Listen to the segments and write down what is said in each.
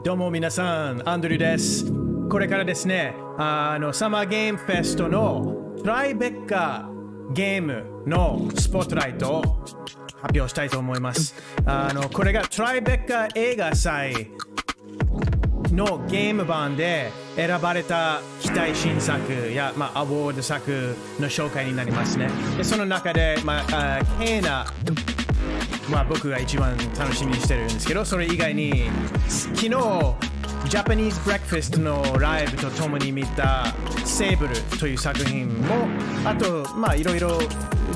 どうも皆さん、アンドリューです。これからですね、サマーゲームフェストのトライベッカゲームのスポットライトを発表したいと思います。これがトライベッカ映画祭のゲーム版で選ばれた期待新作や、アワード作の紹介になりますね。でその中で、ケーナ僕が一番楽しみにしてるんですけど、それ以外に昨日ジャパニーズブレックファストのライブとともに見たセーブルという作品もあといろいろ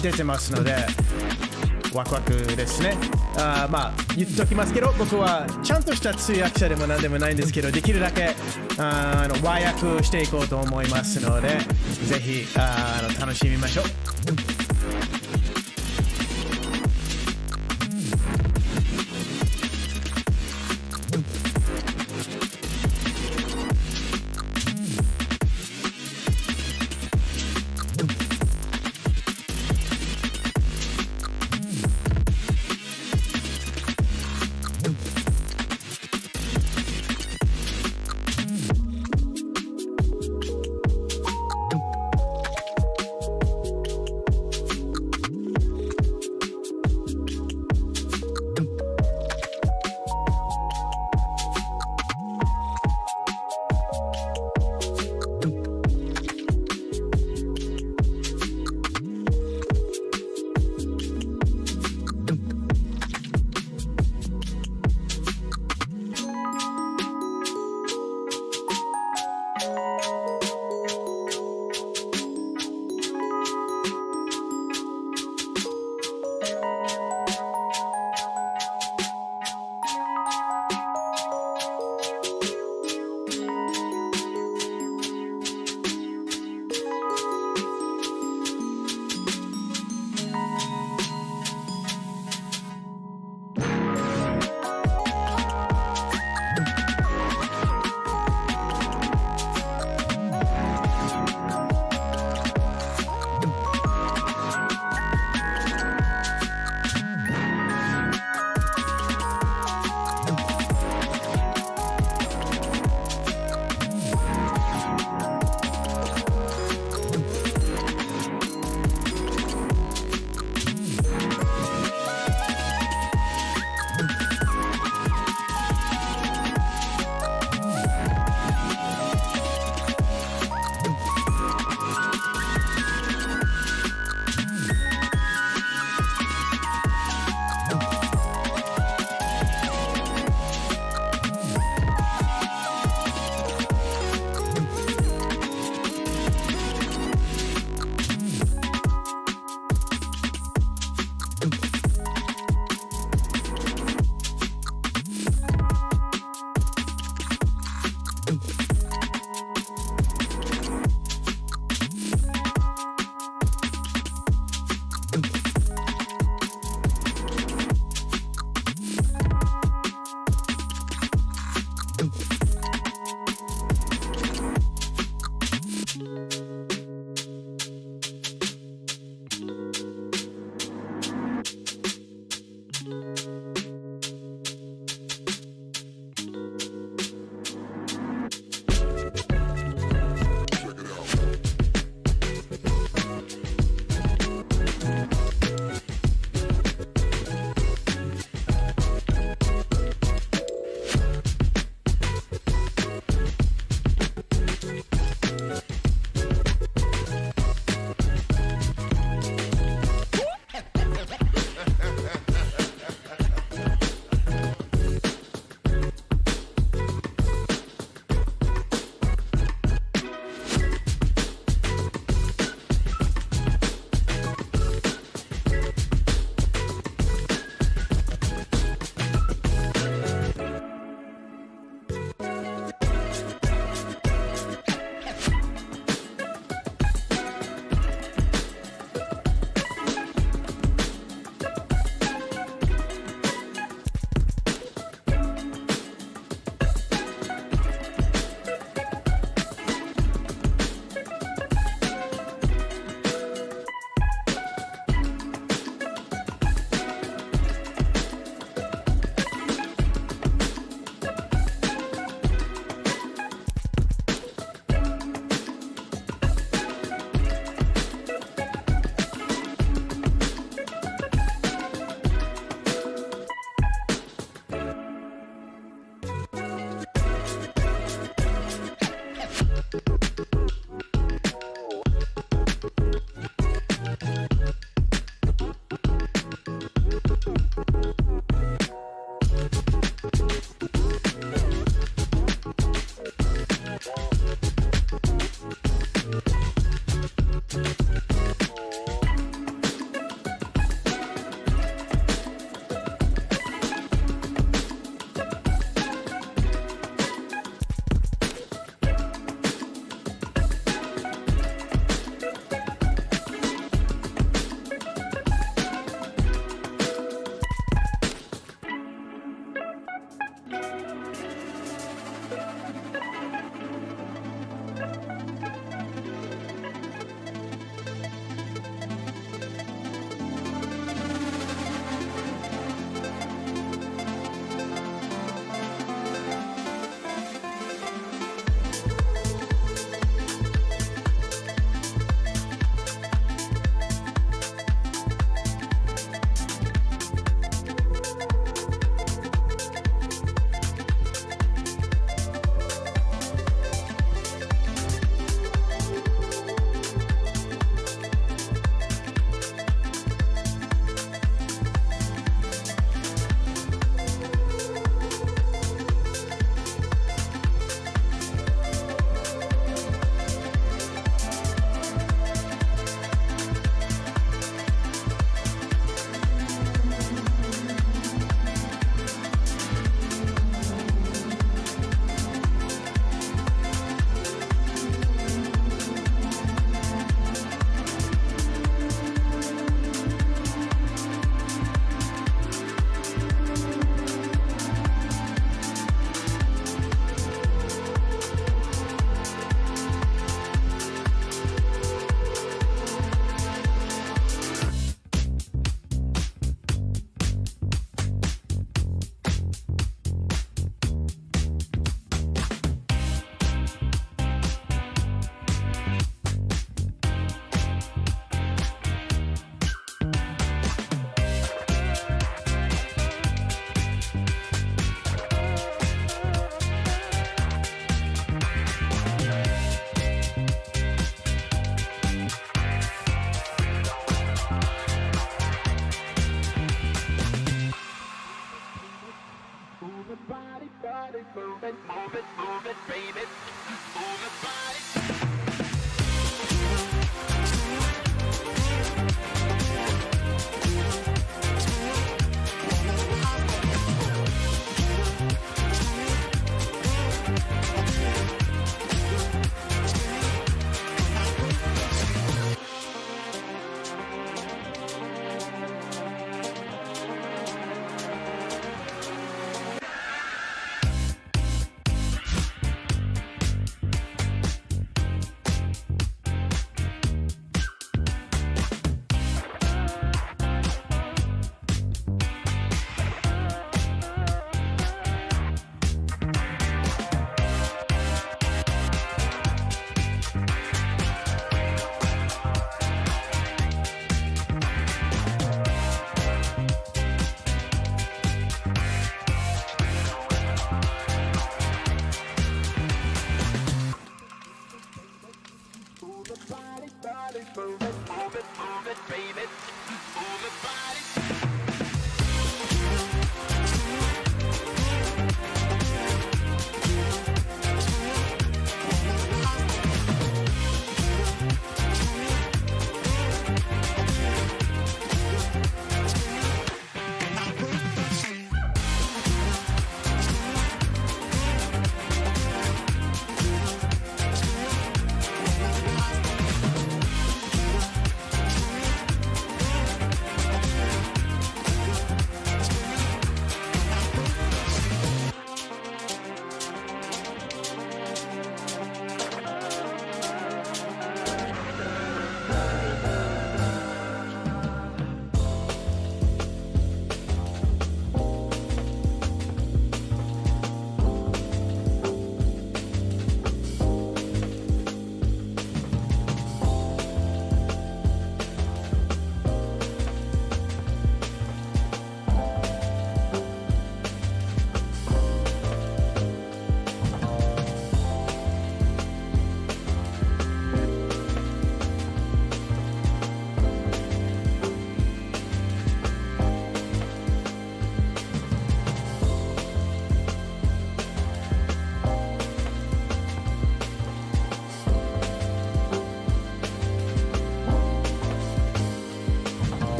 出てますのでワクワクですね。言っときますけど、僕はちゃんとした通訳者でも何でもないんですけど、できるだけ和訳していこうと思いますので、ぜひ楽しみましょう。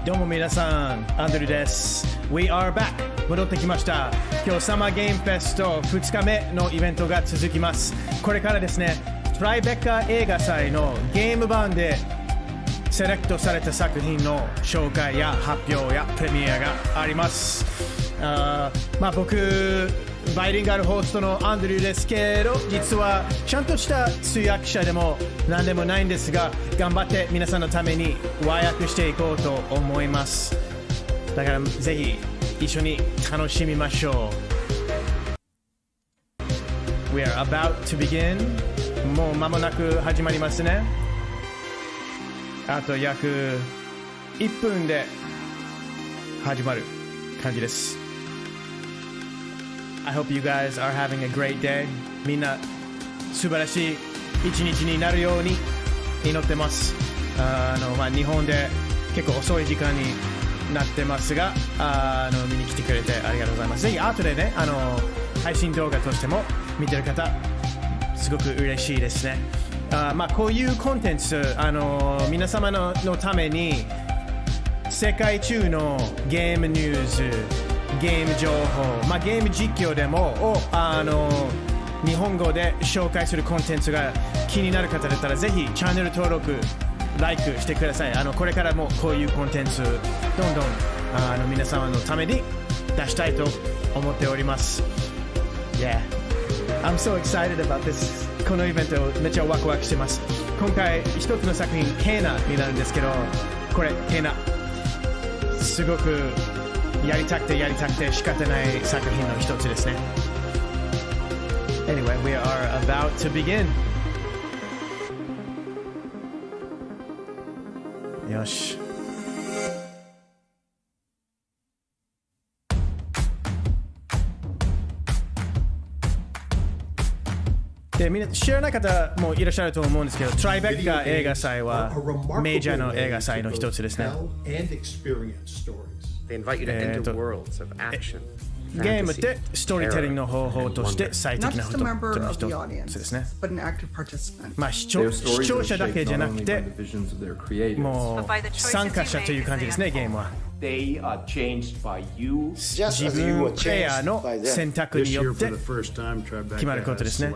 どうも皆さん、アンドリューです。We are back! 戻ってきました。今日サマーゲームフェスト2日目のイベントが続きます。これからですね、トライベッカ映画祭のゲーム版でセレクトされた作品の紹介や発表やプレミアがあります。僕、バイリンガルホストのアンドリューですけど、実はちゃんとした通訳者でも何でもないんですが、頑張って皆さんのために和訳していこうと思います。だからぜひ一緒に楽しみましょう。We are about to begin. もう間もなく始まりますね。あと約1分で始まる感じです。I hope you guys are having a great day. みんな素晴らしい一日になるように祈ってます。日本で結構遅い時間になってますが、見に来てくれてありがとうございます。ぜひ後でね、配信動画としても見てる方、すごく嬉しいですね。こういうコンテンツ、皆様のために世界中のゲームニュース、ゲーム情報、ゲーム実況でも日本語で紹介するコンテンツが気になる方だったらぜひチャンネル登録、ライクしてください。これからもこういうコンテンツどんどん皆様のために出したいと思っております。Yeah, I'm so excited about this. このイベントめっちゃワクワクしてます。今回一つの作品ケーナになるんですけど、これケーナすごくやりたくて仕方ない作品の一つですね。Anyway, we are about to begin. よし。で、みんな知らない方もいらっしゃると思うんですけど、トライベッカ映画祭はメジャーの映画祭の一つですね。They invite you to enter worlds of action. ゲームってストーリーテリングの方法として最適なことの一つですね。視聴者だけじゃなくて、もう参加者という感じですね、ゲームは。自分プレイヤーの選択によって決まることですね。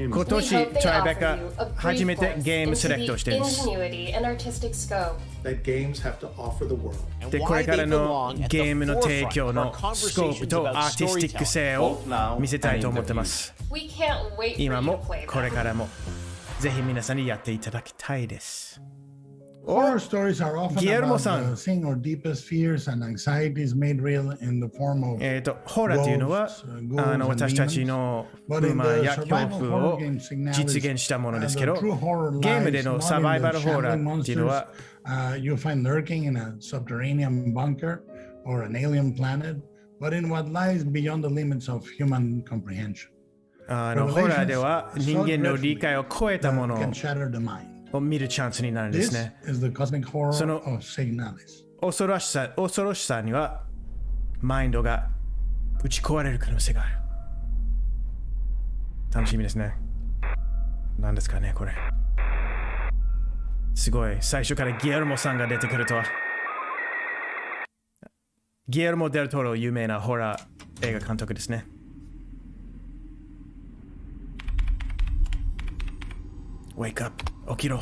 今年トライベッカ初めてゲームセレクトしています。で、これからのゲームの提供のスコープとアーティスティック性を見せたいと思ってます。今もこれからもぜひ皆さんにやっていただきたいです。Horror stories are often about the thing or deepest fears and anxieties made real in the form of ホラーというのは私たちの不満や恐怖を実現したものですけど、ゲームでのサバイバルホラーっていうのはyou find lurking in a subterranean bunker or an alien planet, but in what lies beyond the limits of human comprehension. ホラーでは人間の理解を超えたものを見るチャンスになるんですね。その恐ろしさにはマインドが打ち壊れる可能性がある。楽しみですね。何ですかねこれ。すごい、最初からギエルモさんが出てくるとは。ギエルモ・デルトロ、有名なホラー映画監督ですね。Wake up! 起きろ。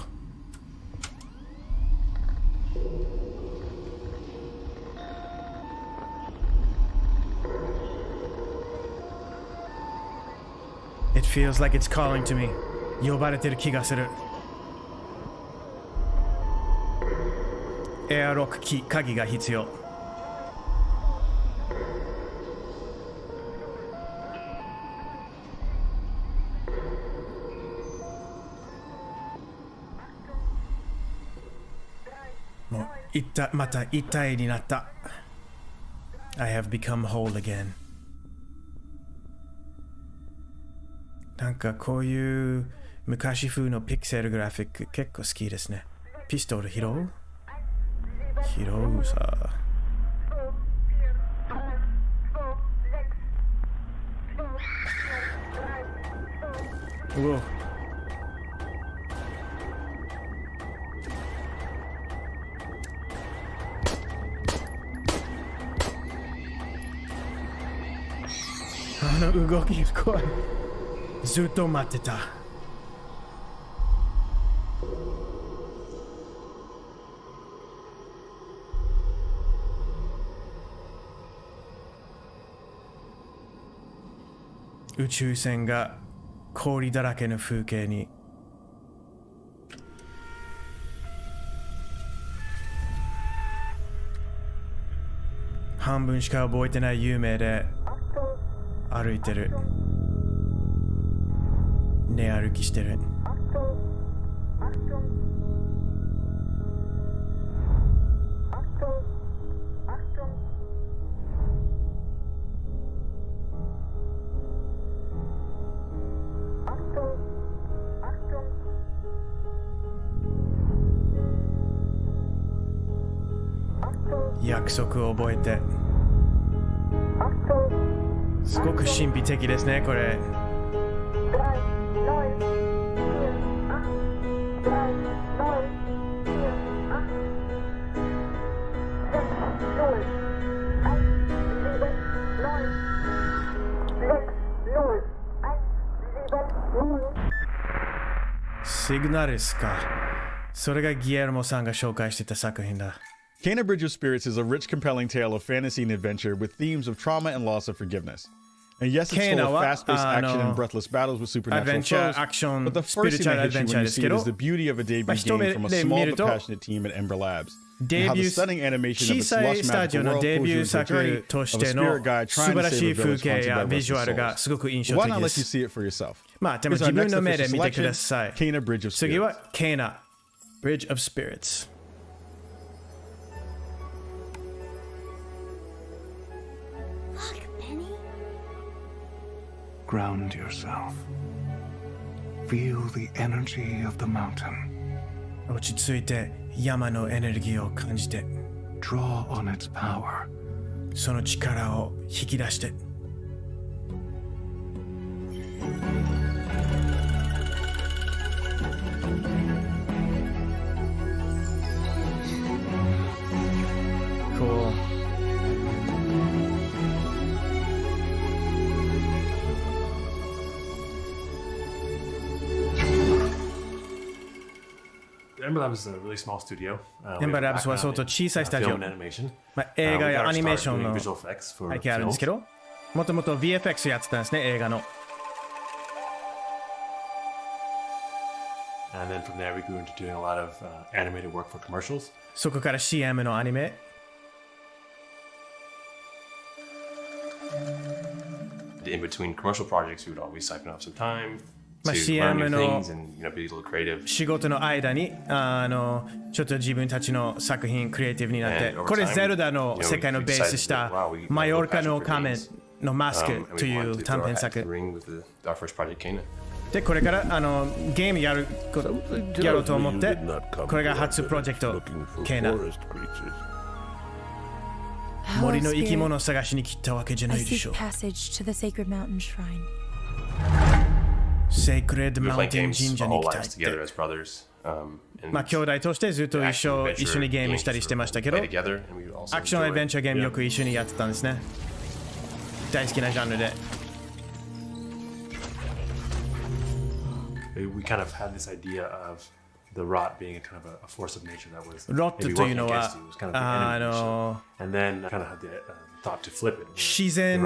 It feels like it's calling to me. 呼ばれてる気がする。エアロック鍵が必要。また一体になった。I have become whole again. なんかこういう昔風のピクセルグラフィック結構好きですね。ピストル拾うさ。うお。あの動きが怖い。ずっと待ってた。宇宙船が氷だらけの風景に。半分しか覚えてない有名で歩いてる。寝歩きしてる。約束を覚えて。すごく神秘的ですね、これ。シグナルですか。それがギエルモさんが紹介してた作品だ。Kena Bridge of Spirits is a rich, compelling tale of fantasy and adventure with themes of trauma and loss of forgiveness. And yes, it's full of fast-paced action and breathless battles with supernatural foes, but the first thing that hits you when you see it is the beauty of a debut game from a small but passionate team at Ember Labs. And how the stunning animation of its lush magical world pulls you into the journey of a spirit guide trying to save a village haunted by restless souls. Why not let you see it for yourself? まあでも自分の目で見てください。 Kena Bridge of Spirits. 次は Kena Bridge of Spirits。Ground yourself. Feel the energy of the mountain. 落ち着いて山のエネルギーを感じて。Draw on its power. その力を引き出して。こう。Ember Labs is a really small studio. Ember Labs は相当小さいスタジオ。映画やアニメーションの背景あるんですけど、もともと VFX やってたんですね、映画の。And then from there we grew into doing a lot of animated work for commercials. そこから CM のアニメ。In between commercial projects, we would always siphon off some time. まあ CM の仕事の間にちょっと自分たちの作品クリエイティブになって、これゼルダの世界のベースしたマヨルカの仮面のマスクという短編作。でこれからゲームやろうと思って、これが初プロジェクトケーナ。森の生き物を探しに来たわけじゃないでしょう。セイクレッドマウンテン神社に行きたいって。まあ兄弟としてずっと一緒にゲームしたりしてましたけど、アクションアドベンチャーゲームよく一緒にやってたんですね。大好きなジャンルで。We kind of had this idea of the rot being a kind of a force of nature that was maybe working against you. It was kind of the enemy. And then I kind of had the thought to flip it. 自然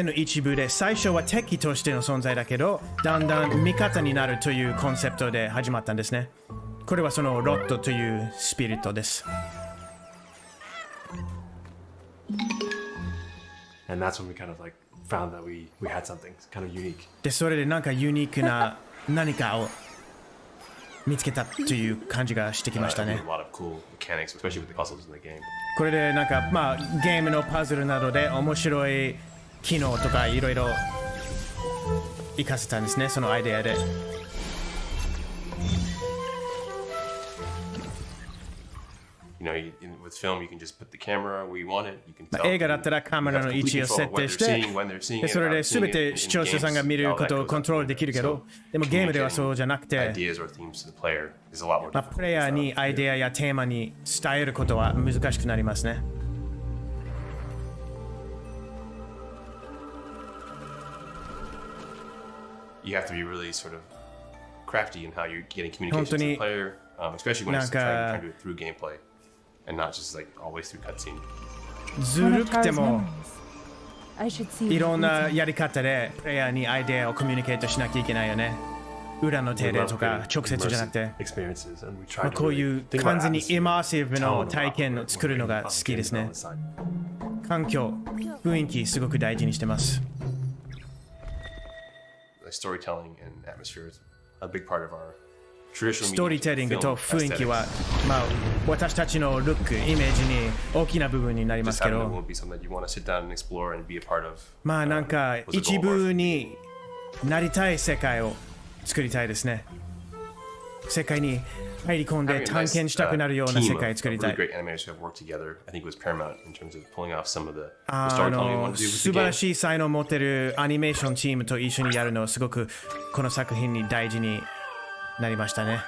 の一部で、最初は敵としての存在だけど、だんだん味方になるというコンセプトで始まったんですね。これはそのロットというスピリットです。And that's when we kind of like found that we had something kind of unique. で、それでなんかユニークな何かを見つけたという感じがしてきましたね。これでなんかまあゲームのパズルなどで面白い機能とかいろいろ活かせたんですね、そのアイデアで。映画だったらカメラの位置を設定して、それで全て視聴者さんが見ることをコントロールできるけど、でもゲームではそうじゃなくて、プレイヤーにアイデアやテーマに伝えることは難しくなりますね。you have to be really sort of crafty in how you're getting communication to the player, especially when it's trying to do it through gameplay and not just like always through cutscene. ずるくてもいろんなやり方でプレイヤーにアイデアをコミュニケートしなきゃいけないよね。裏の手でとか直接じゃなくて、こういう完全にイマーシブの体験を作るのが好きですね。環境、雰囲気すごく大事にしてます。Storytelling and atmosphere is a big part of our traditional ストーリーテリングと雰囲気は、私たちのルック、イメージに大きな部分になりますけど、なんか一部になりたい世界を作りたいですね。世界に入り込んで探検したくなるような世界を作りたい。素晴らしい才能を持っているアニメーションチームと一緒にやるのはすごくこの作品に大事になりましたね。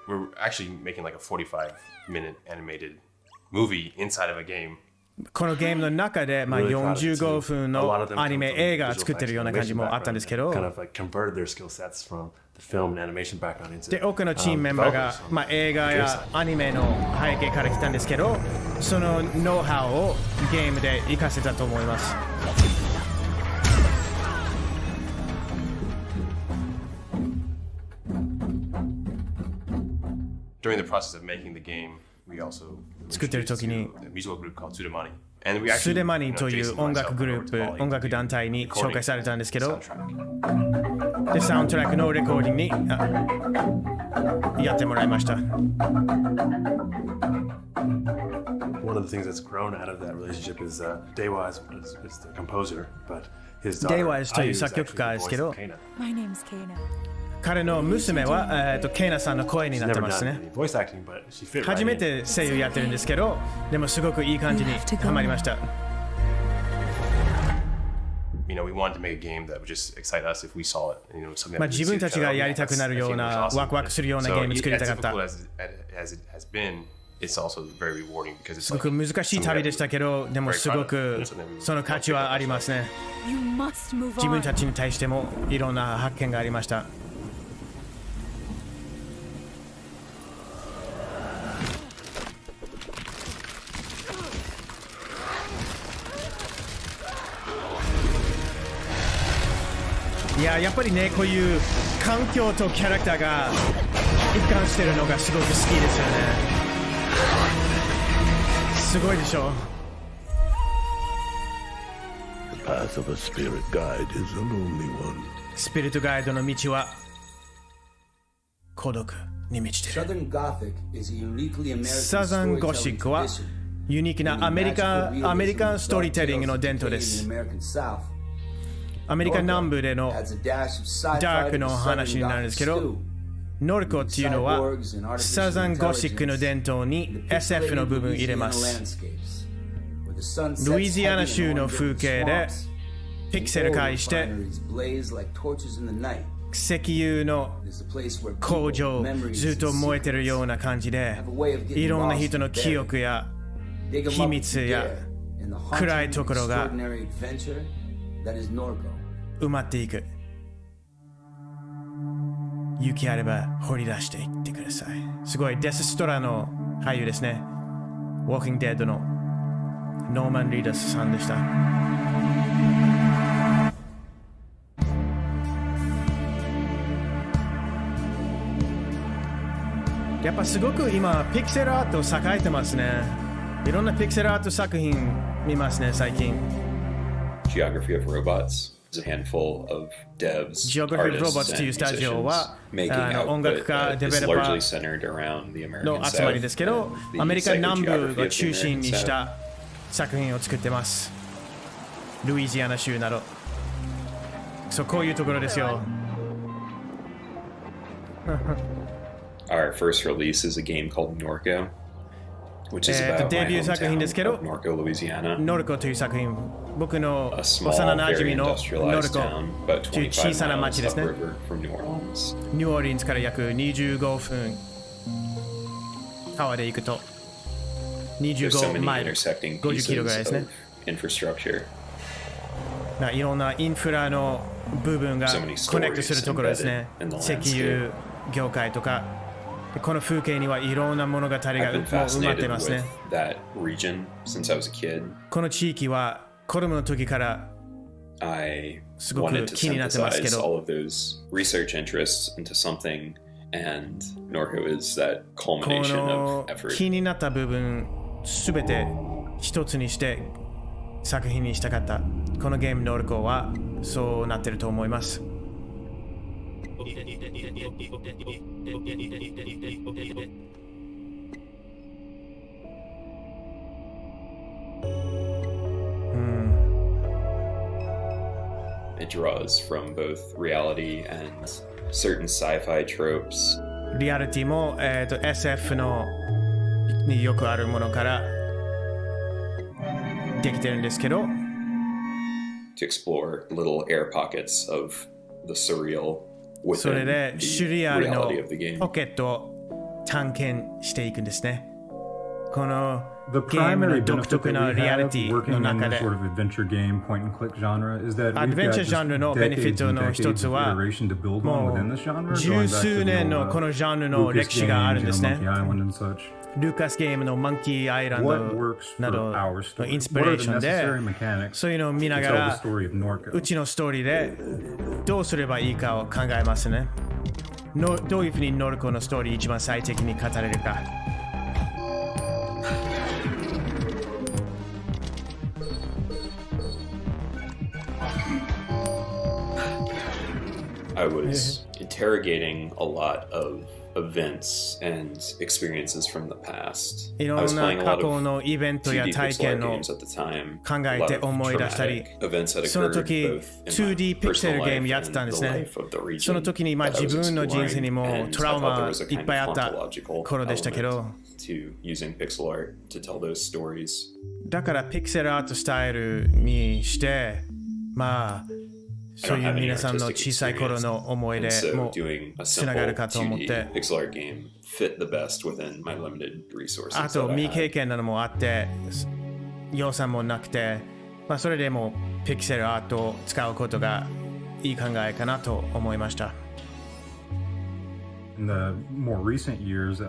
We're actually making like a 45-minute animated movie inside of a game. このゲームの中で45分のアニメ映画を作ってるような感じもあったんですけど、で多くのチームメンバーが映画やアニメの背景から来たんですけど、そのノウハウをゲームで活かせたと思います。During the process of making the game, we also 作ってる時に musical group called Sudemani. スデマニという音楽グループ、音楽団体に紹介されたんですけど、でサウンドトラックのレコーディングにやってもらいました。One of the things that's grown out of that relationship is Dewa is the composer, but his daughter デイワイズという作曲家ですけど、 My name's Kana. 彼の娘は、ケイナさんの声になってますね。初めて声優やってるんですけど、でもすごくいい感じにハマりました。自分たちがやりたくなるような、ワクワクするようなゲーム作りたかった。すごく難しい旅でしたけど、でもすごくその価値はありますね。自分たちに対してもいろんな発見がありました。やっぱりね、こういう環境とキャラクターが一貫してるのがすごく好きですよね。すごいでしょ。スピリットガイドの道は孤独に満ちている。サザンゴシックはユニークなアメリカンストーリーテリングの伝統です。アメリカ南部でのダークの話になるんですけど、ノルコっていうのはサザンゴシックの伝統に SF の部分入れます。ルイジアナ州の風景でピクセル化して石油の工場ずっと燃えてるような感じで、いろんな人の記憶や秘密や暗いところが埋まっていく。勇気あれば掘り出していってください。すごいデスストラの俳優ですね。ウォーキングデッドのノーマン・リーダスさんでした。やっぱすごく今ピクセルアート栄えてますね。いろんなピクセルアート作品見ますね最近。Geography of Robots. A handful of devs, Geography of Robots というスタジオは音楽家、デベロッパーの集まりですけど、アメリカ南部を中心にした作品を作ってます。ルイジアナ州など。そう、こういうところですよ。Our first release is a game called Norco, which is about デビュー my 作品ですけ hometown ど、 of Norco, Louisiana. ノルコという作品、僕の A 幼 small, なじみ very のノル industrialized コ town, about という小さな 25町 miles ですね。 upriver from New Orleans. ニューオーリンズから約25分、川で行くと There's so 25 many マイル、 intersecting 50キロぐらいです pieces ね。 of infrastructure. いろんなインフラの部分がコネクトするところですね。石油業界とか、この風景にはいろんな物語が埋まってますね。この地域は子供の時からすごく気になってますけど、この気になった部分すべて一つにして作品にしたかった。このゲームノルコはそうなってると思います。It draws from both reality and certain sci-fi tropes. リアリティも、SF のによくあるものからできてるんですけど、to explore little air pockets of the surreal それ within で the シュリアルの reality of the game. ポケットを探検していくんですね。この The ゲーム primary の独 benefit 特 that な we リアリテ have ィ working の in 中 this で sort of adventure game point and click genre is that we've got アドベンチャー just ジャンルのベネフィッ decades ト and の一つ decades of は iteration to build on も within the う genre, 十 going back 数 to 年のこのジャンルの Lucas 歴史があるん Games, ですね。 Monkey Island and such. ルーカスゲームのマンキーアイラン What ド works な for ど our の story? インスピ What レ are ー the ションで necessary mechanics そういうのを見な to が tell the ら story of Norco? うちのストーリーでどうすればいいかを考えますね。どういうふうにノルコのストーリー一番最適に語れるか。I was interrogating a lot of events and experiences from the past. い I ろ was んな playing a 過 lot 去 of のイベントや 2D 体 pixel 験 art を games at the time. 考 A え lot て of 思い出したり、 traumatic events that その occurred 時 both in my 2D ピクセ personal ルゲーム life やってたん and で the すね。 life of the region その時に that I 自 was 分の人生に exploring, も and トラ I ウ thought there マ was a いっ kind ぱい of あった ontological 頃でしたけど、 element to using pixel art to tell those stories. だからピクセルアートスタイルにして、まあそういう皆さんの小さい頃の思い出 And so も doing a つながるかと思っ simple て、 2D pixel art game fit the best within my limited resources. あと that I 未 had. 経験なのもあって予算もなくて、まあ、それでもピクセルアートを使うことがいい考えかなと思いました。 In the more recent years,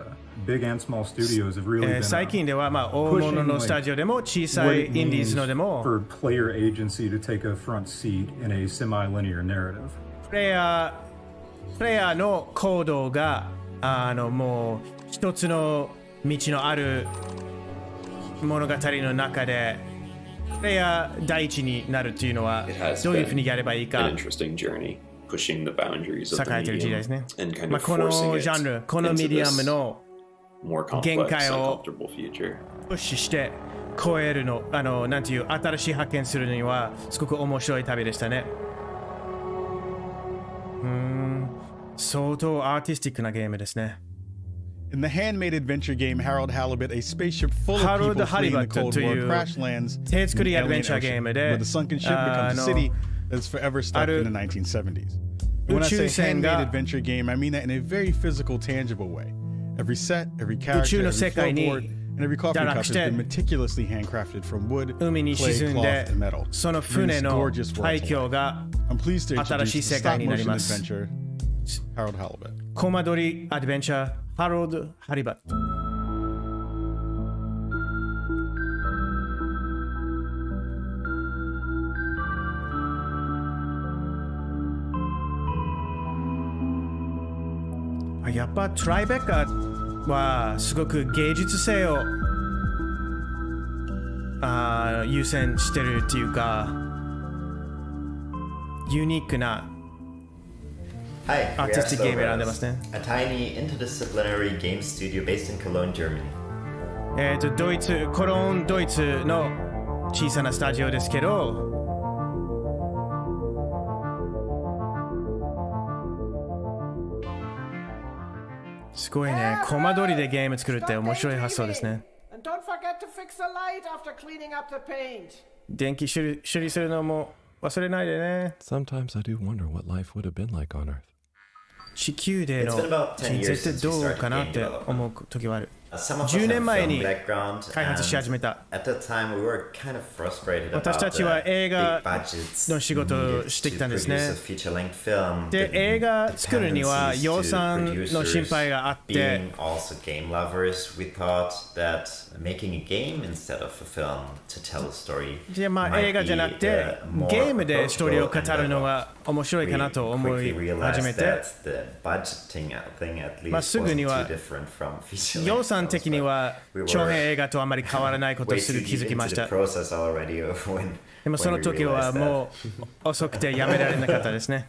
big and small studios have really been 最近ではまあ大物のスタジオでも小さいインディーズのでも for player agency to take a front seat in a semi-linear narrative. プレイヤーの行動がもう一つの道のある物語の中でプレイヤー第一になるっていうのは It has どういうふう been にやればいいか an interesting journey, pushing the boundaries of the 栄えてる時代 medium ですね。 and kind まあ of この forcing ジャン it ル、このメ into ディアム this の more 限 complex 界 and を comfortable future. プッシュして超えるの、なんていう新しい発見するにはすごく面白い旅でしたね。相当アーティスティックなゲームですね。In the handmade adventure game Harold Halibut, a spaceship full of people Harold fleeing the Halibut Cold と War いう crash lands 手作 in り the アドベン alien チャーゲー ocean, ムで where the sunken ship becomes a city that's forever stuck in the 1970s. And when I say 宇宙船 handmade が adventure game, I mean that in a very physical, tangible way. Every set, every 宇 character, 宙 every の世界に floorboard, and every coffee 堕 cup 落 has して been meticulously handcrafted from wood, 海に clay, 沈ん cloth, で and metal. その Bring 船 this の gorgeous world 廃 to 墟 life. が I'm pleased to 新しい introduce the 世界 stop になり motion ます。 adventure, Harold Halibut. コマ撮りアドベンチャーハロード・ハリバット。やっぱトライベッカはすごく芸術性を優先してるっていうかユニークな Hi, we are Artistic game Slowbros, 選んでますね。 a tiny interdisciplinary game studio based in Cologne, Germany. ドイツ、コロン、ドイツの小さなスタジオですけど、すごいね。コマ撮りでゲーム作るって面白い発想ですね。And don't forget to fix the light after cleaning up the paint. 電気処理するのも忘れないでね。 Sometimes I do wonder what life would have been like on Earth. 地球での人生ってどうかなって思う時はある。10年前に開発し始めた。私たちは映画の仕事をしてきたんですね。で、映画作るには予算の心配があって、じゃあまあ映画じゃなくてゲームでストーリーを語るのが面白いかなと思い始めて、まあすぐには予算的には長編映画とあまり変わらないことをすぐ気づきました。でもその時はもう遅くてやめられなかったですね。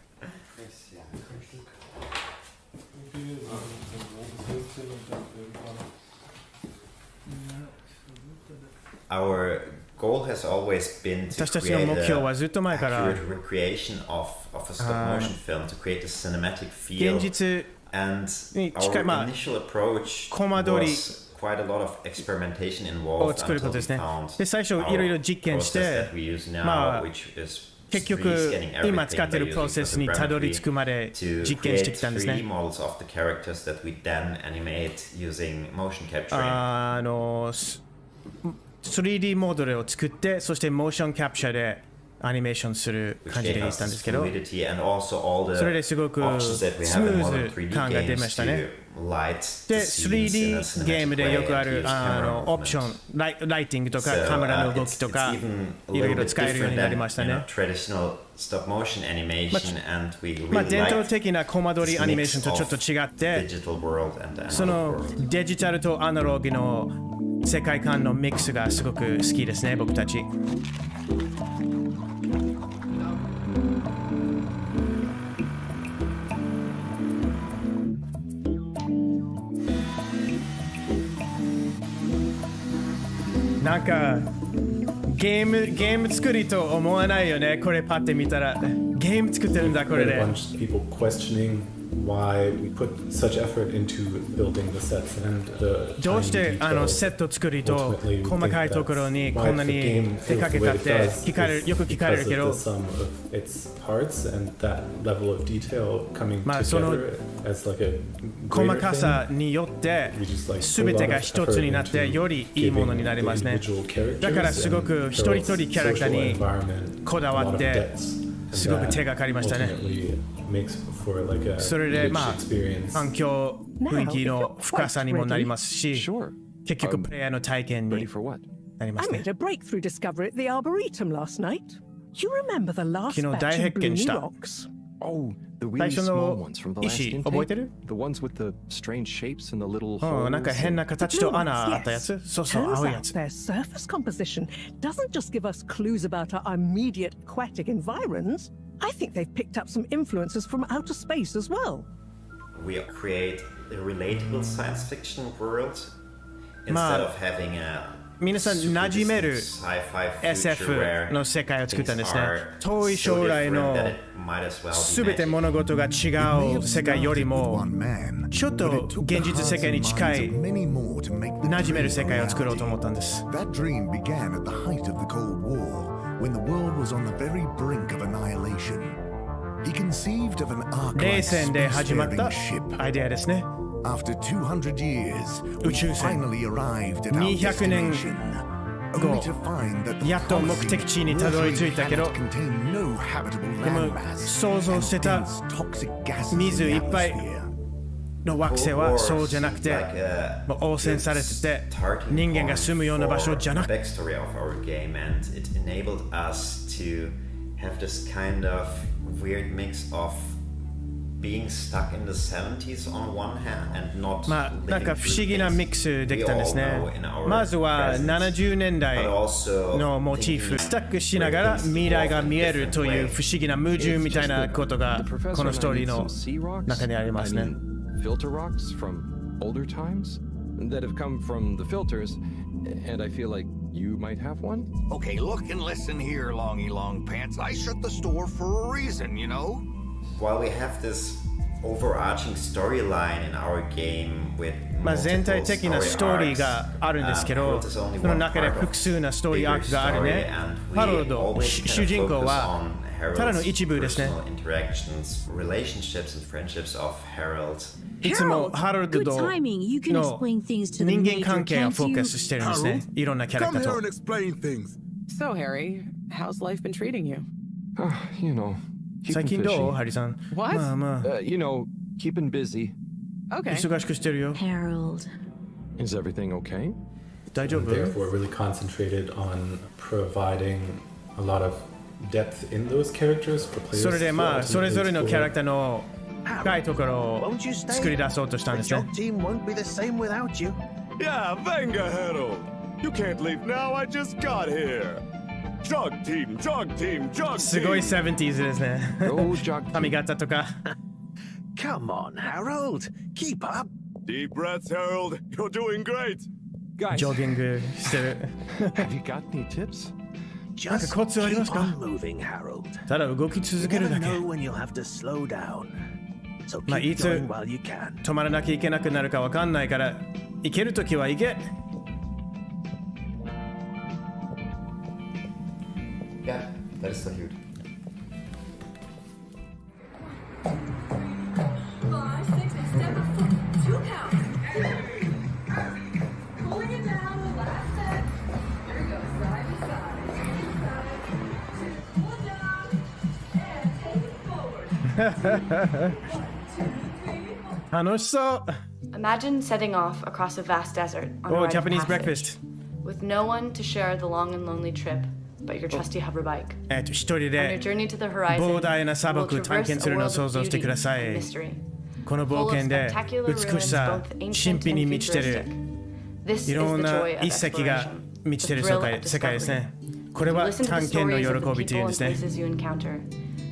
私たちの目標はずっと前から現実に近い、まあ、コマ撮りを作ることですね。で、最初いろいろ実験して、まあ、結局今使っているプロセスにたどり着くまで実験してきたんですね。3D モデルを作って、そしてモーションキャプチャーでアニメーションする感じで言ったんですけど、それですごくスムーズ感が出ましたね。で、3D ゲームでよくあるオプション、ライティングとかカメラの動きとかいろいろ使えるようになりましたね。まあ伝統的なコマ撮りアニメーションとちょっと違って、そのデジタルとアナログの世界観のミックスがすごく好きですね、僕たち。なんかゲーム作りと思わないよね。これパッて見たらゲーム作ってるんだこれで。どうしてセット作りと細かいところにこんなに手かけたってよく聞かれるけど、まあその細かさによって全てが一つになってよりいいものになりますね。だからすごく一人一人キャラクターにこだわってすごく手がかかりましたね。それでまあ環境雰囲気の深さにもなりますし、結局プレイヤーの体験になりますね。昨日大発見した。最初の石覚えてる？なんか変な形と穴あったやつ。そうそう、青いやつ。I think they've picked up some influences from outer space as well. We create a relatable science fiction world instead of having a 皆さん馴染める SF の世界を作ったんですね。遠い将来のすべて物事が違う世界よりもちょっと現実世界に近い馴染める世界を作ろうと思ったんです。When the world was on the very brink of annihilation, he conceived of an arc-likeアイデアですね。After 200 years, we finally arrived at our destination, only to find that the やっと目的地にたどり着いたけど、でも想像してた水いっぱいの惑星はそうじゃなくて、もう汚染されてて人間が住むような場所じゃなくて、まあなんか不思議なミックスできたんですね。まずは70年代のモチーフスタックしながら未来が見えるという不思議な矛盾みたいなことがこのストーリーの中にありますね。Filter rocks from older times that have come from the filters, and I feel like you might have one. Okay, look and listen here, Longy Long Pants. I shut the store for a reason, you know? While we have this overarching storyline in our game with まあ全体的なストーリーがあるんですけど、その中で複数なストーリーアークがあるね。ハロルド、主人公は Harold's ただの一部ですね。 personal interactions, relationships and friendships of Harold. いつもハロルド Good の timing. You can explain things to the 人間 major, 関係を can't フォーカ you? スしてるんですね。いろんなキャラクター Come here と and。explain things. So, Harry, how's life been treating you? You know, 最 keeping 近どう fishy. ハリさん。 What? まあまあ。 You know, keeping busy. Okay. 忙しくしてるよ。 Harold. Is everything okay? 大丈夫 Therefore, really concentrated on providing a lot of depth in those characters for players. それでまあ、 to それぞれの ultimately キャラクターの深いところを Won't you stay? 作り出そうとしたんです The ね。 jog team won't be the same without you. Yeah, venga, Harold. You can't leave now. I just got here. Jog team, jog team, jog team. すごい 70s ですね。髪型とか。Come on, Harold. Keep up. Deep breaths, Harold. You're doing great. ジョギングしてる。 Have you got any tips? なんか Just コツあります keep か on moving, Harold. ただ動き続け You る never だけ。 know when you'll have to slow down. So まあ、い keep つ going while you can. 止まらなきゃいけなくなるかわかんないから、行けるときは行け。 Ja, dat is toch goed. Imagine setting off across a vast desert on a Oh, rite of Japanese passage, breakfast. with no one to share the long and lonely trip but your trusty hover bike. 一人 On your で journey to the horizon, 膨大な砂 you will 漠探 traverse 検す a るのを world 想 of 像して beauty くださ and い。 mystery. この Full 冒 of 険で spectacular 美 ruins, しさ、 both 神 ancient 秘に and 満ちてる futuristic. This is い the ろんな joy of 一石が exploration, 満ちて the る世 thrill 界 of 世界ですね。 discovery. これは Listen to the 探検の stories of 喜 the びというん people で and すね。 places you encounter.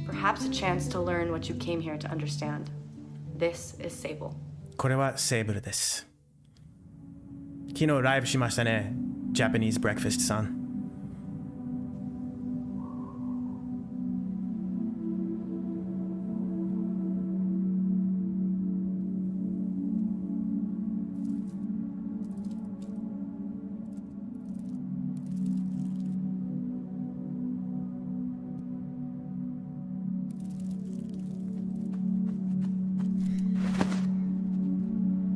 Perhaps a chance to learn what you came here to understand. This is Sable. これはセーブルです。昨日ライブしましたね。Japanese Breakfast さん。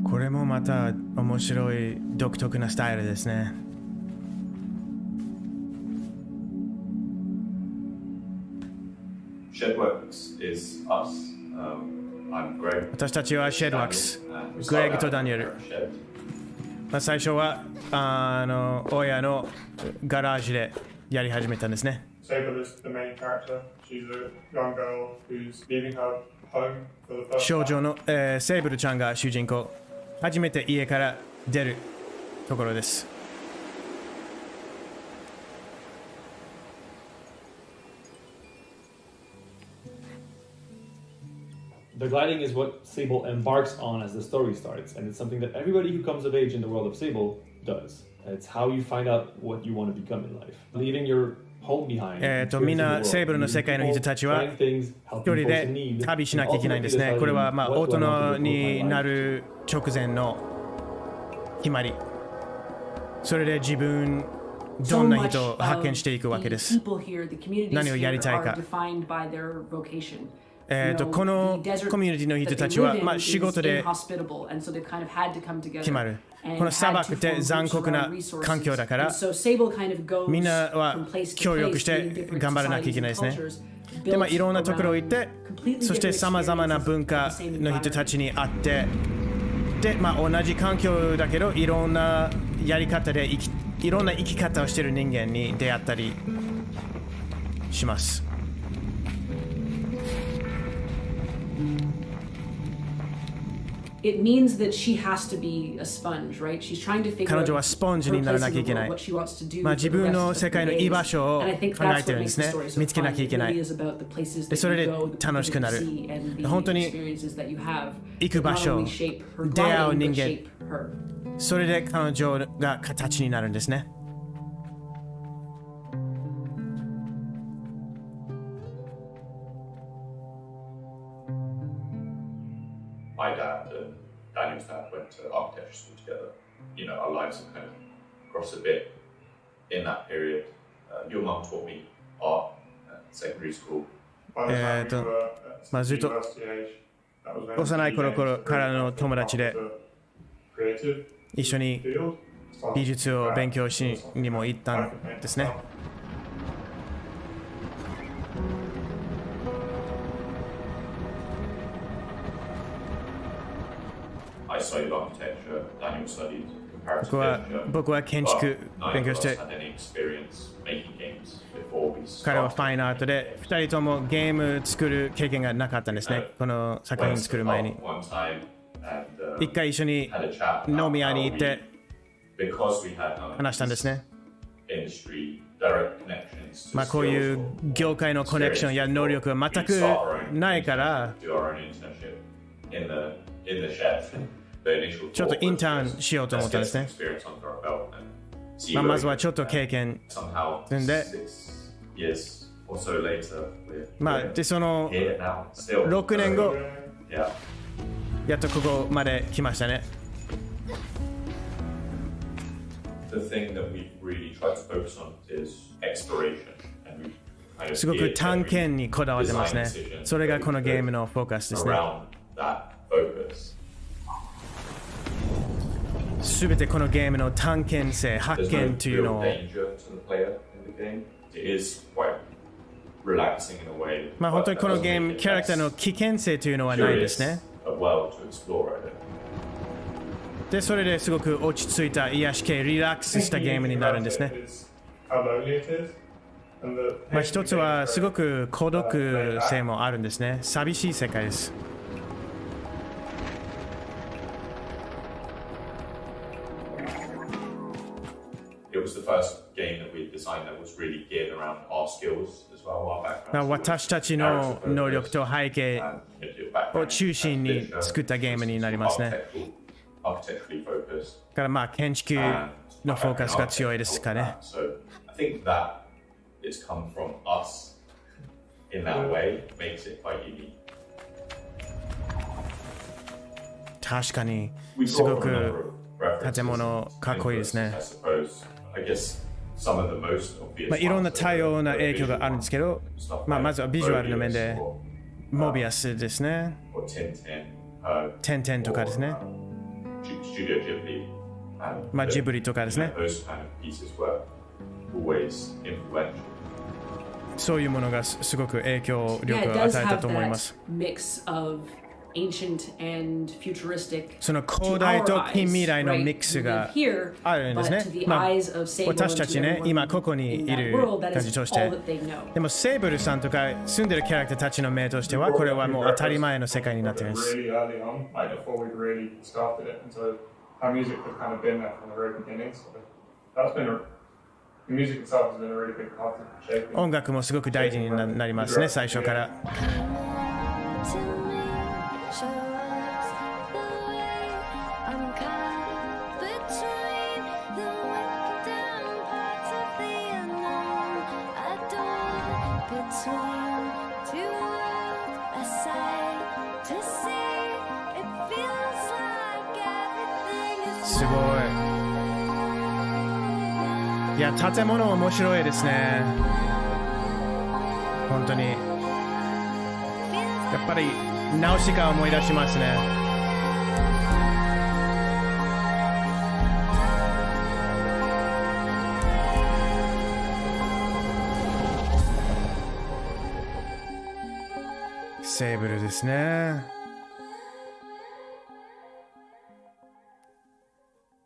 これもまた面白い独特なスタイルですね。Shedworks is us. I'm Greg. 私たちは Shedworks、グレッグとダニエル。まあ、最初は親のガラージでやり始めたんですね。Sable is the main character. She's a young girl who's leaving her home for the first 少 time. 女の、セーブルちゃんが主人公。初めて家から出るところです。The gliding is what Sable embarks on as the story starts, and it's something that everybody who comes of age in the world of Sable does. It's how you find out what you want to become in life. Leaving your home behind. みんなセーブルの世界の人たちは一人で旅しなきゃいけないんですね。これはまあ大人になる直前の決まり。それで自分どんな人を発見していくわけです。何をやりたいか。このコミュニティの人たちは、まあ、仕事で決まる。この砂漠って残酷な環境だから、みんなは協力して頑張らなきゃいけないですね。で、まあ、いろんなところ行って、そしてさまざまな文化の人たちに会って、で、まあ、同じ環境だけど、いろんなやり方でいろんな生き方をしている人間に出会ったりします。It means that she has to be a sponge, right? She's trying to figure 彼 out 女はスポンジにならなきゃいけない。 what she wants to do まあ for the 自分 rest の of 世 the 界の days. 居場所を And I 考 think that's えて what るんで makes す the ね story so 見つけなきゃいけな fun. い It really is about the places で that それ you で go, the 楽しくなる places you see, and the 本当に experiences that you have 行く場 not 所 only shape her 出会う gliding, 人 but 間 shape her. それで彼女が形になるんですね。My dad and Daniel's dad went to architecture school together. You know, our lives have kind of crossed a bit in that period. Your mum taught me art at secondary school. ずっと幼い頃からの友達で一緒に美術を勉強しにも行ったんですね。僕は建築勉強して、彼はファインアートで、2人ともゲーム作る経験がなかったんですね、この作品作る前に。一回一緒に飲み屋に行って話したんですね。こういう業界のコネクションや能力が全くないから、ちょっとインターンしようと思ったんですね。まずはちょっと経験積んで、でその6年後、やっとここまで来ましたね。すごく探検にこだわってますね。それがこのゲームのフォーカスですね。すべてこのゲームの探検性、発見というのを、本当にこのゲーム、キャラクターの危険性というのはないですね。で、それですごく落ち着いた癒し系、リラックスしたゲームになるんですね。一つはすごく孤独性もあるんですね。寂しい世界です。私たちの能力と背景を中心に作ったゲームになりますね。だから建築のフォーカスが強いですかね。確かにすごく建物かっこいいですね。いろんな多様な影響があるんですけど、まずはビジュアルの面でモビアスですね。点々とかですね。ジブリとかですね。そういうものがすごく影響力を与えたと思います。その古代と近未来のミックスがあるんですね。私たちね、今ここにいる感じとして。でもセーブルさんとか住んでるキャラクターたちの目としては、これはもう当たり前の世界になっています。音楽もすごく大事になりますね、最初から。すごい。いや、建物面白いですね。本当に。やっぱりナウシカを思い出しますね。セーブルですね。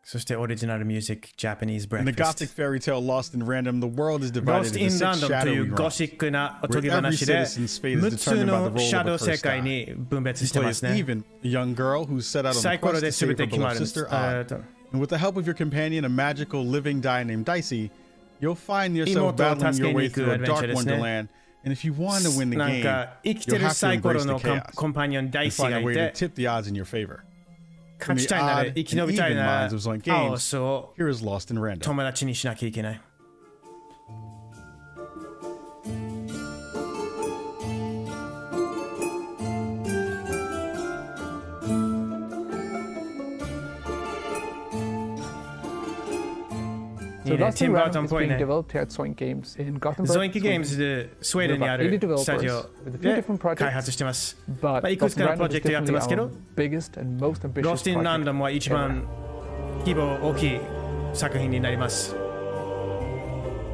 そしてオリジナルミュージック、Japanese Breakfast。 In the Gothic fairy tale Lost in Random, the world is divided into six shadowy realms, ゴシックなおとぎ話で6つのシャドウ世界に分別してますね。Even, a young girl who's set out on a quest to save her beloved sister Odd. And with the help of your companion, a magical living die named Dicey, you'll find yourself battling your way through a dark wonderland. And if you want to win the game, you'll have to embrace the chaos and find a way to tip the odds in your favor. 勝ちたいなら生き延びたいならカオスを Here is Lost in Random. 友達にしなきゃいけない。いいね、ティム・バートンっぽいね。ゾインキゲームズでスウェーデンにあるスタジオで開発してます。いくつかのプロジェクトやってますけど、ロスト・イン・ランダムは一番規模大きい作品になります。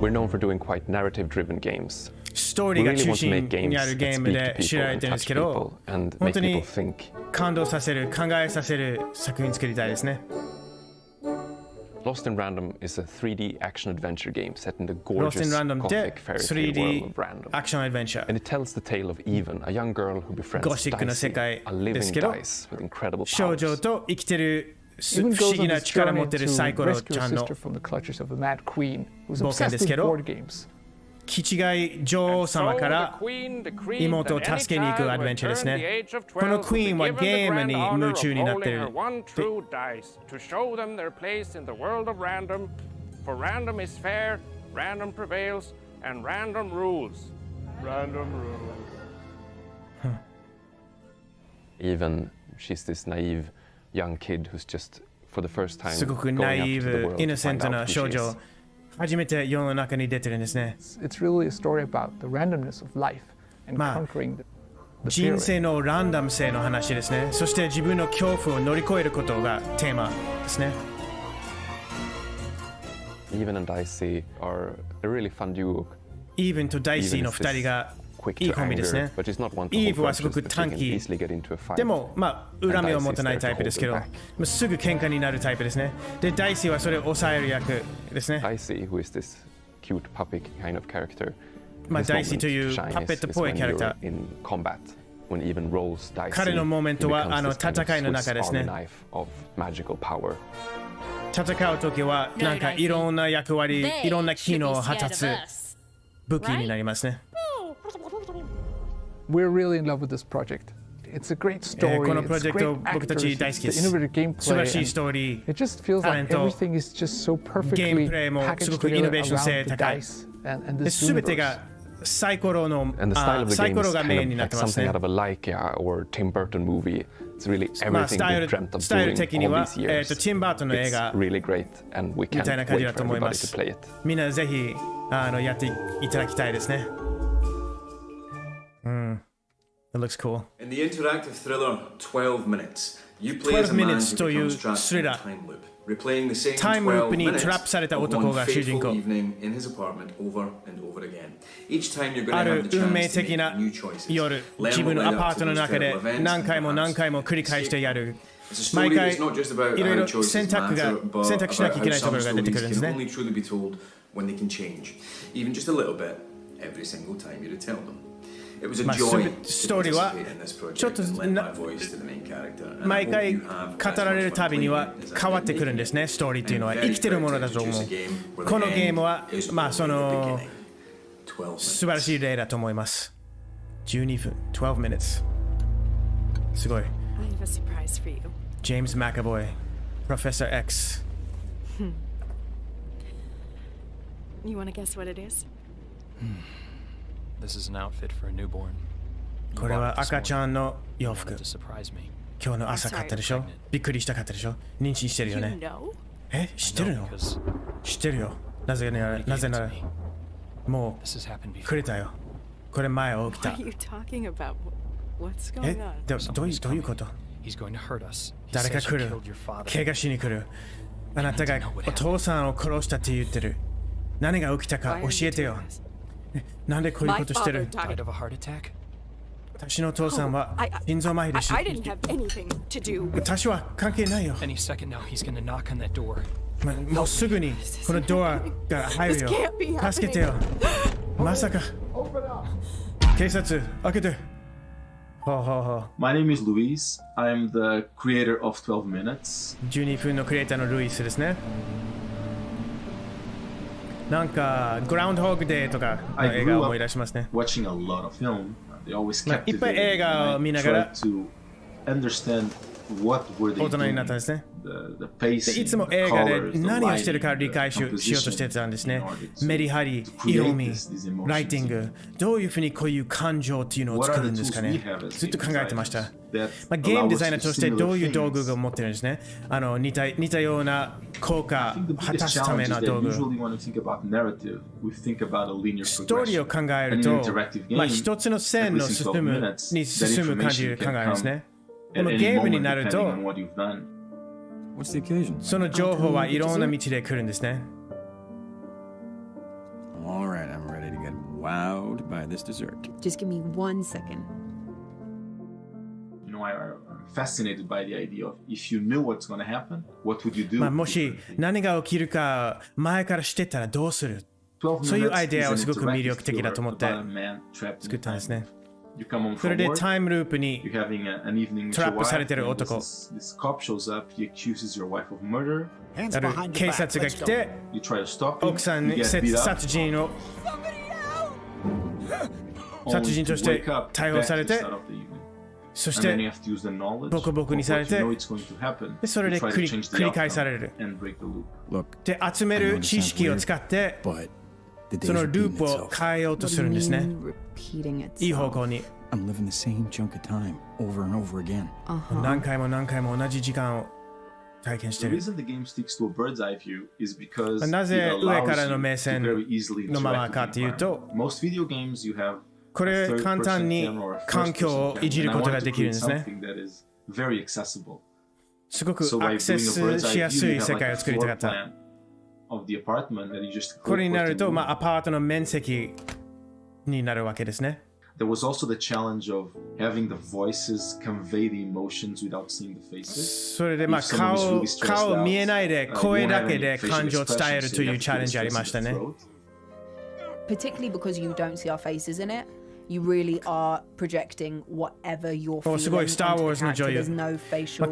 We're known for doing quite narrative-driven games. ストーリーが中心にあるゲームで知られてるんですけど、本当に感動させる、考えさせる作品作りたいですね。Lost in Random is a 3D action adventure game set in the gorgeous gothic fairy tale world of Random. Action adventure. And it tells the tale of Even, a young girl who befriends Dicey, a living dice with incredible powers. 少女と生きてる不思議な力を持ってるサイコロちゃんの冒険ですけど、気違い女王様から妹を助けに行くアドベンチャーですね。このクイーンはゲームに夢中になっている。Even she's this naive young kid who's just for the first time すごくナイーブ、イノセントな少女。初めて世の中に出てるんですね。人生のランダム性の話ですね。そして自分の恐怖を乗り越えることがテーマですね。Even and Dicey are a really fun duo. Even と Dicey の2人がいいコンビですね。イーブはすごく短気。でも、恨みを持たないタイプですけど、すぐ喧嘩になるタイプですね。で、ダイシーはそれを抑える役ですね。ダイシー、who is this cute puppet kind of character. ダイシーというパペットっぽいキャラクター。彼のモーメントは戦いの中ですね。戦うときは、なんかいろんな役割、いろんな機能を果たす武器になりますね。We're really in love with this project. It's a great story. このプロジェクト僕たち大好きです。素晴らしいストーリー、 it just feels like everything is just so perfectly packaged together around the dice. And this 全てがサイコロがメインになってますね。Something out of a Laika or Tim Burton movie. It's really everything we've dreamt of doing all these years. It's really great, and we can't wait for everybody to play it. みんなぜひやっていただきたいですね。It looks cool. In the interactive thriller 12 Minutes, you play as a man who becomes trapped in a time loop, replaying the same 12 minutes of one fateful evening in his apartment over and over again. Each time you're going to have the chance to make new choices, learn what led up to those terrible events, and It's a story that's not just about how choices matter, but about how some stories can only truly be told when they can change, even just a little bit, every single time you retell them. It was a joy to participate in this project and lend my voice to the main character. 毎回語られるたびには変わってくるんですね。ストーリーっていうのは生きてるものだと思う。このゲームはその素晴らしい例だと思います。12分、12 minutes。すごい。I have a surprise for you. James McAvoy, Professor X. You want to guess what it is? This is an outfit for a newborn. これは赤ちゃんの洋服。今日の朝買ったでしょ？びっくりしたかったでしょ？妊娠してるよね。知ってるの？知ってるよ。なぜならもうくれたよ。これ前起きた。どういうこと？誰か来る。怪我しに来る。あなたがお父さんを殺したって言ってる。何が起きたか教えてよ。なんでこういうことしてる？私のお父さんは心臓麻痺で死ぬ。私は関係ないよ。もうすぐにこのドアが入るよ。助けてよ。まさか。警察、開けて。My name is Luis. I'm the creator of 12 Minutes. 12分のクリエイターのルイスですね。なんかグラウンドホーグデーとかの映画を思い出しますね。Watching a lot of film. They always kept いっぱい映画を見ながら大人になったんですね。でいつも映画で何をしてるか理解しようとしてたんですね。メリハリ、色味、ライティング、どういうふうにこういう感情っていうのを作るんですかね。ずっと考えてました。ゲームデザイナーとしてどういう道具を持ってるんですね。似たような効果を果たすための道具。ストーリーを考えると、一つの線の進む感じで考えるんですね。でもゲームになると、その情報はいろんな道で来るんですね。Alright, I'm ready to get wowed by this dessert. Just give me 1 second. I'm fascinated by the idea of if you knew what's going to happen, what would you do? もし何が起きるか前から知ってたらどうする？そういうアイデアをすごく魅力的だと思って作ったんですね。それでタイムループにトラップされてる男。警察が来て、奥さんに殺人として逮捕されて、そしてボコボコにされて、でそれで繰り返される。で、集める知識を使って、そのループを変えようとするんですね。いい方向に。何回も何回も同じ時間を体験している。なぜ上からの目線のままかというと、これ簡単に環境をいじることができるんですね。すごくアクセスしやすい世界を作りたかった。これになると、アパートの面積になるわけですね。There was also the challenge of having the voices convey the emotions without seeing the faces. それで顔見えないで声だけで感情を伝えるというチャレンジありましたね。Particularly because you don't see our faces in it, you really are projecting whatever you're feeling. すごいスター・ウォーズの女優。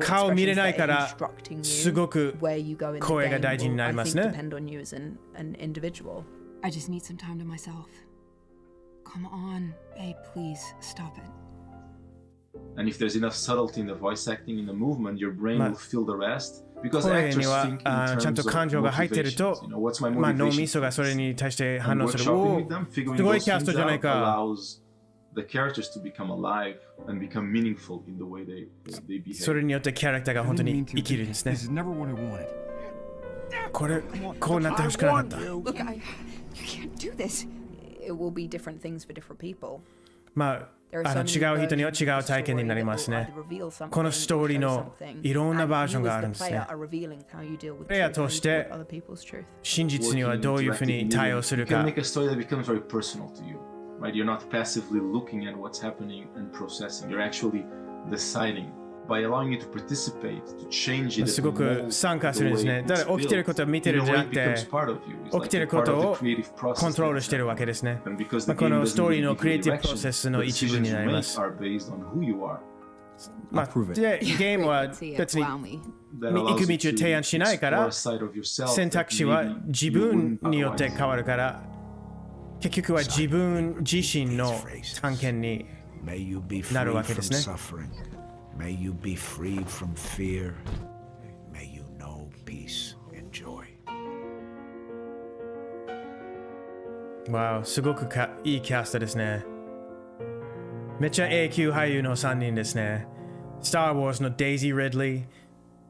顔見れないからすごく声が大事になりますね。Depend on you as an individual. I just need some time to myself.Come on, babe, please stop it. And if there's enough subtlety in the voice acting in the movement, your brain will fill the rest. Because 声にはちゃんと感情が入ってると、脳みそがそれに対して反応する。すごいキャストじゃないか。それによってキャラクターが本当に生きるんですね。こうなってほしくなかった。Look, you can't do this.It will be different things for different people. 違う人には違う体験になりますね。このストーリーのいろんなバージョンがあるんですね。プレイヤーとして真実にはどういうふうに対応するか。You're not passively looking at what's happening and processing. You're actually deciding.By allowing you to participate, to change it, すごく参加するんですね。だから起きてることを見てるんじゃなくて、起きてることをコントロールしてるわけですね。このストーリーのクリエイティブプロセスの一部になります。で、ゲームは別に行く道を提案しないから、選択肢は自分によって変わるから、結局は自分自身の探検になるわけですね。May you be freed from fear. May you know peace and joy. わお、すごくいいキャストですね。めっちゃ A 級俳優の3人ですね。Star Wars のデイジー・リドリー、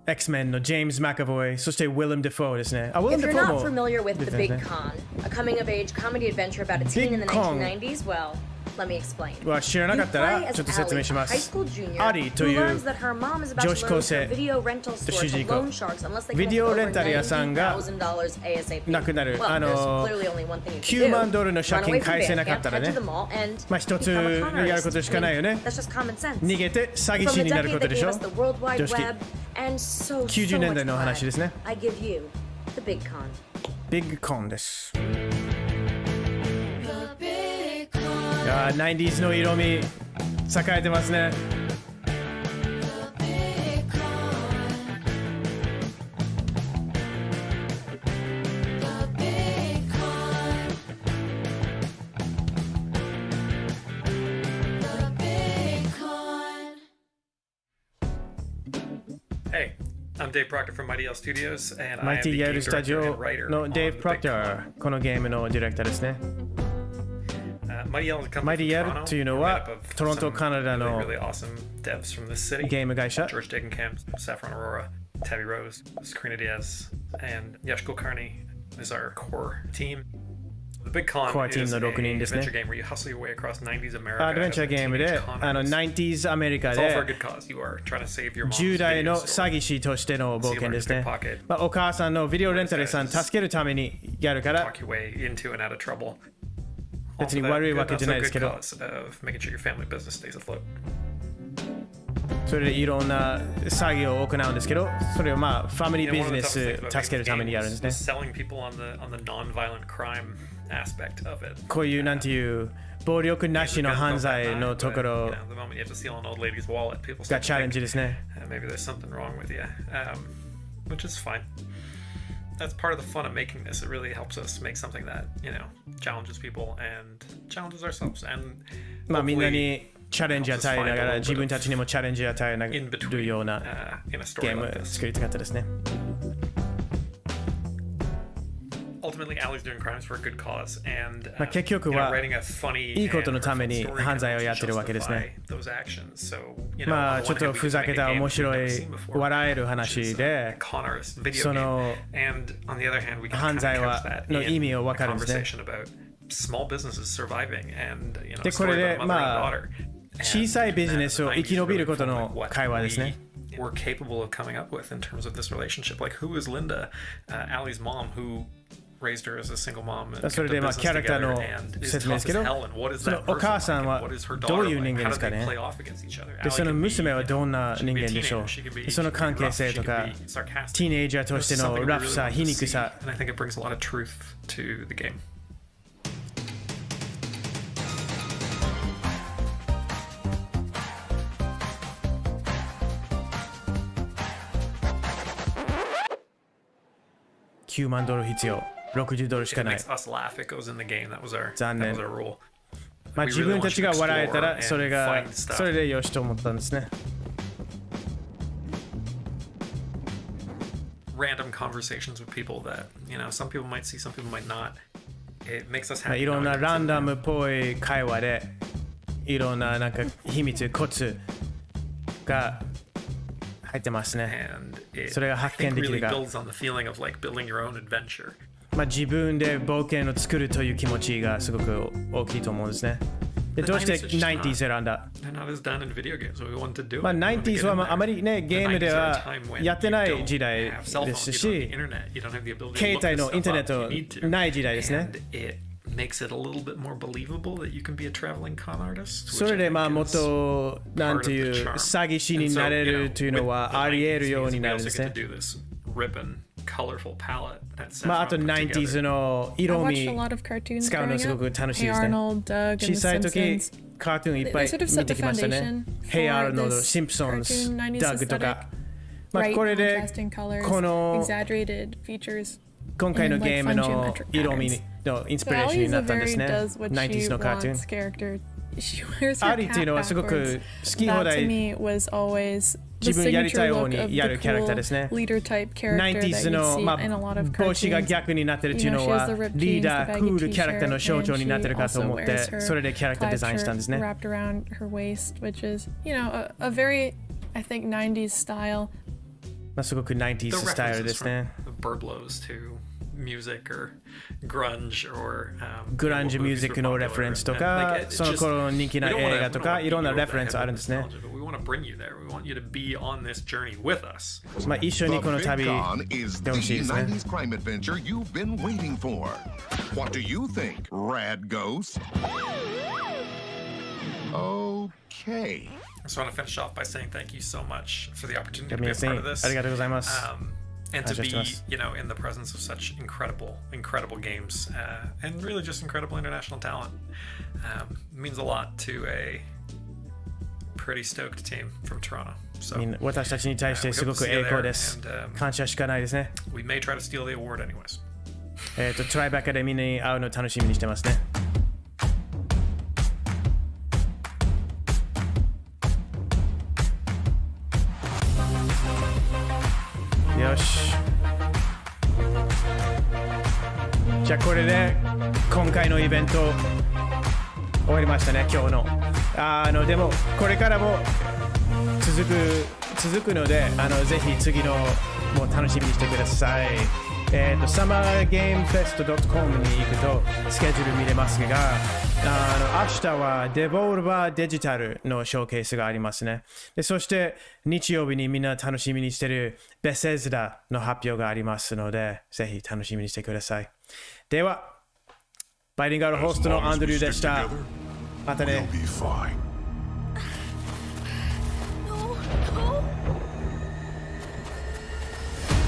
X-Men のジェームズ・マカボイ、そしてウィレム・デフォーですね。If you're not familiar with The Big Con, a coming-of-age comedy adventure about a teen in the 1990s, well...Let me explain. 知らなかったらちょっと説明します。アリーという女子高生と主人公。ビデオレンタル屋さんがなくなる。$9万の借金返せなかったらね。一つやることしかないよね。逃げて詐欺師になることでしょ。常識。90年代の話ですね。ビッグコンです。90s の色味栄えてますね。I'm Dave Proctor from Mighty L Studios, and I am マイテ the ィ game エルスタジ director オ and writer の on デイ the ブ・プロ Big クタ Con. ー、このゲームのディレクターですね。Mighty L is a company マイティエ from ル Toronto. というの We're は made up of トロント、 some カナダ really, の really awesome devs from this city. ゲーム会社。 George Degenkamp, Saffron Aurora, Tabby Rose, Sakrina Diaz, and Yash Kulkarni is our core team. The Big Con is an adventure game where you hustle your way across 90s America. アドベンチャーゲームで、90s アメリカ It's all for a で good cause. You are trying to save your mom's 10代の video store. 詐欺師としての冒険ですね。お母さんのビデオレンタルさん助けるためにやるから、 Talk your way into and out of trouble. 別に悪いわけじゃないですけど、 of making sure your family business stays afloat. それでいろんな詐欺を行うんですけど、それをまあファミリービジネス助けるためにやるんですね。 Selling people on the non-violent crime aspect of it. こういうなんていう暴力なしの犯罪のところ The moment you have to steal an old lady's wallet, people が start チャレン to ジですね。 think maybe there's something wrong with you, which is fine. That's part of the fun of making this. It really helps us make something that, challenges people and challenges ourselves. And まあみんなにチャレンジ与えながら自分たちにもチャレンジ与えるようなゲーム作りたかったですね。Ultimately, Allie's doing crimes for a good cause, and まあ結局は writing a funny いいことのために犯罪をやってるわけですね。 those actions. So, まあちょっとふざけた面白い笑える話で、その犯罪の意味を分かるんですね。 small businesses surviving and でこれでまあ小さいビジネスを生き延びることの会話ですね。 we're capable of coming up with in terms of this relationship. Like, who is Linda, Allie's mom, who raised her as a single mom and それでまあキャラクターの説明ですけど、そのお母さんはどういう人間ですかね。でその娘はどんな人間でしょう。でその関係性とか、ティーネイジャーとしてのラフさ、皮肉さ。 And I think it brings a lot of truth to the game. $9万必要。$60しかない。残念。まあ自分たちが笑えたらそれでよしと思ったんですね。 Random conversations with people that, some people might see, some people might not. It makes us happy. いろんなランダムっぽい会話で、いろんななんか秘密、コツが入ってますね。それが発見できるが。まあ自分で冒険を作るという気持ちがすごく大きいと思うんですね。でどうして 90s 選んだ？まあ 90s はあまりねゲームではやってない時代ですし、携帯のインターネットない時代ですね。 makes it a little bit more believable that you can be a traveling con artist. それでまあもっとなんていう詐欺師になれるというのはあり得るようになるんですね。まああと 90s の色味使うのすごく楽しいですね。小さい時カートゥーンいっぱい見てきましたね。Hey Arnold、シンプソンズ、ダッグとか。まあこれでこの今回のゲームの色味のインスピレーションになったんですね。90s のカートゥーン。アリっていうのはすごく好き放題自分やりたいようにやるキャラクターですね。90s の、まあ、帽子が逆になってるっていうのはリーダー、クールキャラクターの象徴になってるかと思ってそれでキャラクターデザインしたんですね。まあすごく 90s スタイルですね。music or grunge or グランジミュージックのレフェレンスとかその頃の人気な映画とかいろんなレフェレンスあるんですね。まあ一緒にこの旅してほしいですね。What do you think, Rad Ghost? Okay. I just want to finish off by saying thank you so much for the opportunity to be a part of this. ありがとうございます。And to be, in the presence of such incredible games, and really just incredible international talent, means a lot to a pretty stoked team from Toronto. So, 私たちに対してすごく栄光です。感謝しかないですね。We may try to steal the award anyways. トライベッカでみんなに会うの楽しみにしてますね。し。じゃあこれで今回のイベント終わりましたね、今日の。でもこれからも続くので、ぜひ次のも楽しみにしてください。サマーゲームフェスト .com に行くとスケジュール見れますが、明日はデボルバーデジタルのショーケースがありますね。でそして日曜日にみんな楽しみにしているベセズダの発表がありますので、ぜひ楽しみにしてください。では、バイリンガルホストのアンドリューでした。またね。